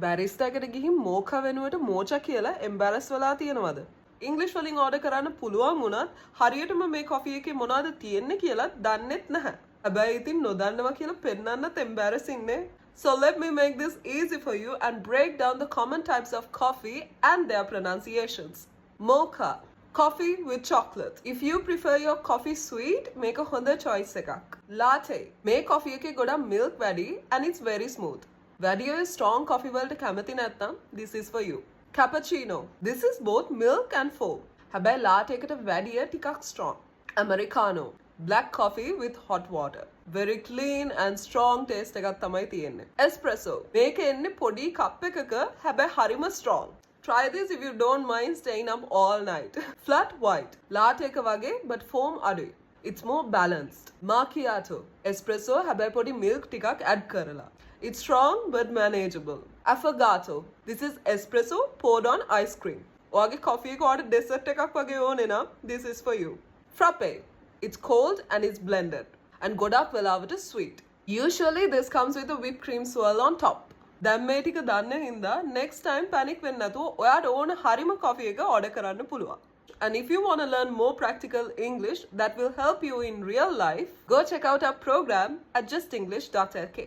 බැරිස්ටා එකට ගිහින් මෝකා වෙනුවට මෝචා කියලා එම්බැරස් වෙලා තියෙනවද? ඉංග්‍රීසි වලින් ඕඩර් කරන්න පුළුවන් වුණත් හරියටම මේ කොෆි එකේ මොනවද තියෙන්නේ කියලා දන්නෙත් නැහැ. හැබැයි ඉතින් නොදන්නවා කියලා පෙන්නන්නත් embarrassing නේ. So let me make this easy for you and break down the common types of coffee and their pronunciations. Mocha, coffee with chocolate. If you prefer your coffee sweet, make a honda choice එකක්. Latte, මේ coffee එකේ ගොඩක් milk වැඩි and it's very smooth. වැඩි ඔය strong coffee වලට කැමති නැත්නම් this is for you. Cappuccino, this is both milk and foam. හැබැයි latte එකට වැඩිය ටිකක් strong. Americano, black coffee with hot water. Very clean and strong taste එකක් තමයි තියෙන්නේ. Espresso, මේක එන්නේ පොඩි cup එකක හැබැයි හරිම strong. Try this if you don't mind staying up all night. Flat white, latte එක වගේ but foam අඩුයි. It's more balanced. Macchiato, espresso හැබැයි පොඩි milk ටිකක් add කරලා. It's strong but manageable. Affogato, this is espresso poured on ice cream. ඔයාගේ coffee එක ඔයාලට dessert එකක් වගේ ඕනේ නම් this is for you. Frappe, it's cold and it's blended and ගොඩක් වෙලාවට sweet. Usually this comes with a whipped cream swirl on top. දැන් මේ ටික දන්න හින්දා next time panic වෙන්නේ නැතුව ඔයාට ඕන හරිම coffee එක order කරන්න පුළුවන්. And if you want to learn more practical English that will help you in real life, go check out our program at justenglish.lk.